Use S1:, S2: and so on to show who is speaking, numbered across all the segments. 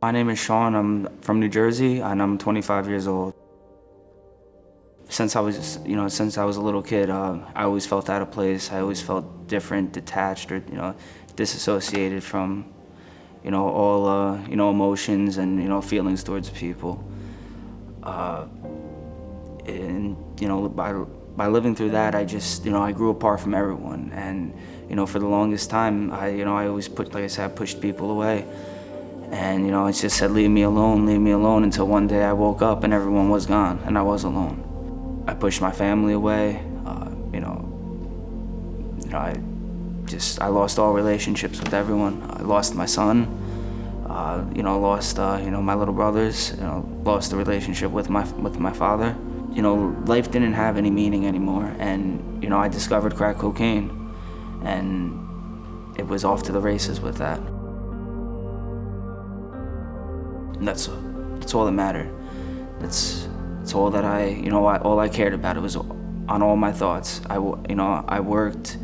S1: My name is Shawn. I'm from New Jersey, and I'm 25 years old. Since I was, since I was a little kid, I always felt out of place. I always felt different, detached, or disassociated from, all emotions and feelings towards people. And by living through that, I grew apart from everyone. And for the longest time, I always pushed people away. And it just said, leave me alone, until one day I woke up and everyone was gone and I was alone. I pushed my family away. I lost all relationships with everyone. I lost my son. Lost my little brothers. Lost the relationship with my father. Life didn't have any meaning anymore. And I discovered crack cocaine, and it was off to the races with that. And that's all that mattered. That's all that all I cared about. It was on all my thoughts. I worked,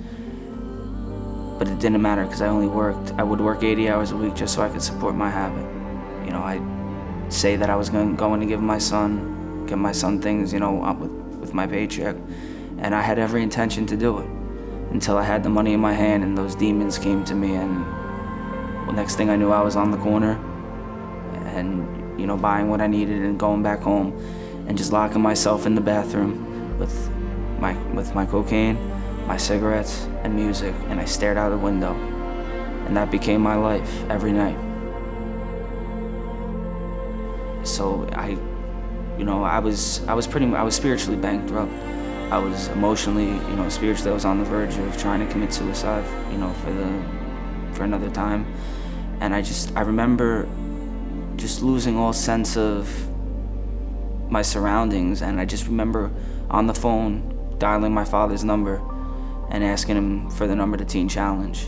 S1: but it didn't matter because I only worked. I would work 80 hours a week just so I could support my habit. I'd say that I was going to give my son things, with my paycheck, and I had every intention to do it until I had the money in my hand and those demons came to me, and the next thing I knew, I was on the corner and buying what I needed and going back home and just locking myself in the bathroom with my cocaine, my cigarettes, and music, and I stared out the window, and that became my life every night. So I was spiritually bankrupt. I was emotionally, spiritually, I was on the verge of trying to commit suicide, for another time, and I remember just losing all sense of my surroundings, and I just remember on the phone dialing my father's number and asking him for the number to Teen Challenge.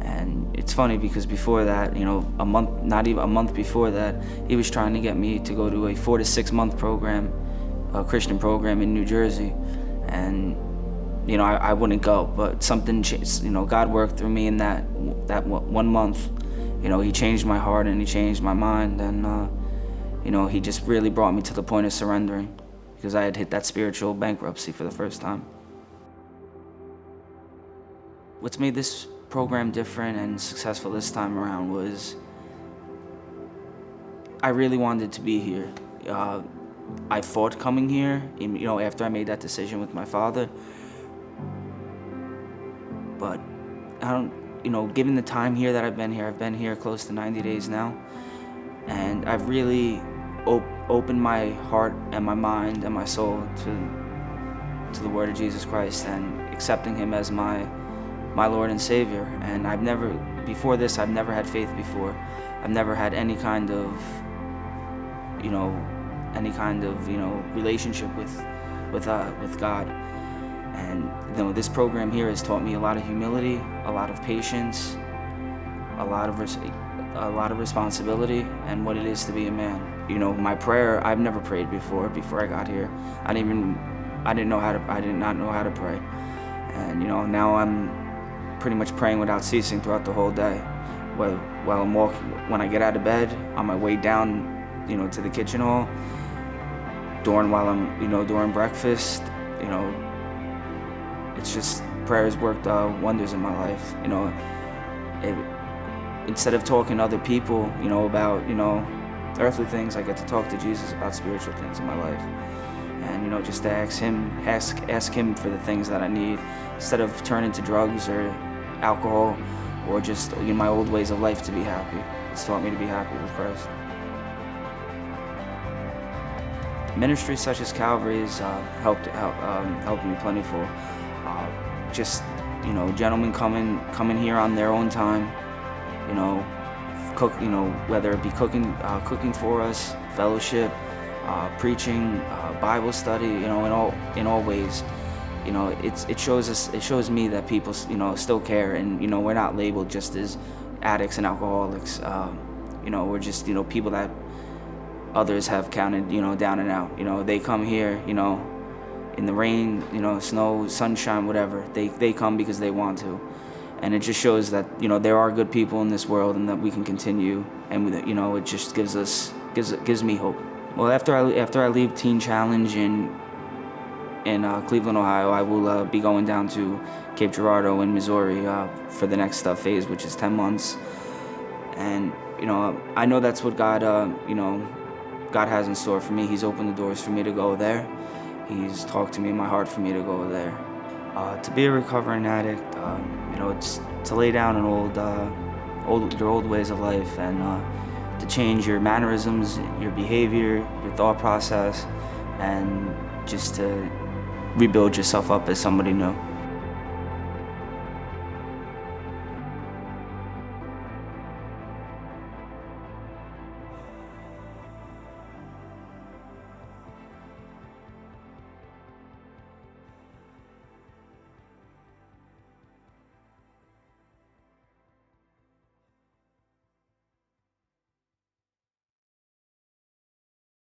S1: And it's funny because before that, not even a month before that, he was trying to get me to go to a 4 to 6 month program, a Christian program in New Jersey, and I wouldn't go, but something changed. God worked through me in that 1 month. He changed my heart and he changed my mind, and he just really brought me to the point of surrendering because I had hit that spiritual bankruptcy for the first time. What's made this program different and successful this time around was I really wanted to be here. I fought coming here, after I made that decision with my father, but given the time here that I've been here close to 90 days now, and I've really opened my heart and my mind and my soul to the word of Jesus Christ and accepting him as my Lord and Savior. And I've never had faith before. I've never had any kind of relationship with God. And this program here has taught me a lot of humility, a lot of patience, a lot of responsibility, and what it is to be a man. My prayer, I've never prayed before I got here. I did not know how to pray. And now I'm pretty much praying without ceasing throughout the whole day. While I'm walking, when I get out of bed, on my way down, to the kitchen hall, during breakfast, it's just prayer has worked wonders in my life. Instead of talking to other people, about earthly things, I get to talk to Jesus about spiritual things in my life, and just to ask him for the things that I need, instead of turning to drugs or alcohol or just my old ways of life to be happy. It's taught me to be happy with Christ. Ministries such as Calvary's helped me plentiful. Gentlemen coming here on their own time, cook, whether it be cooking for us, fellowship, preaching, Bible study, in all ways. It shows me that people, still care, and we're not labeled just as addicts and alcoholics. We're just, people that others have counted, down and out. They come here, in the rain, snow, sunshine, whatever. They come because they want to. And it just shows that, you know, there are good people in this world and that we can continue. And, you know, it just gives me hope. Well, after I leave Teen Challenge in Cleveland, Ohio, I will be going down to Cape Girardeau in Missouri for the next phase, which is 10 months. And, you know, I know that's what God has in store for me. He's opened the doors for me to go there. He's talked to me in my heart for me to go there. To be a recovering addict, you know, it's to lay down an your old ways of life and to change your mannerisms, your behavior, your thought process, and just to rebuild yourself up as somebody new.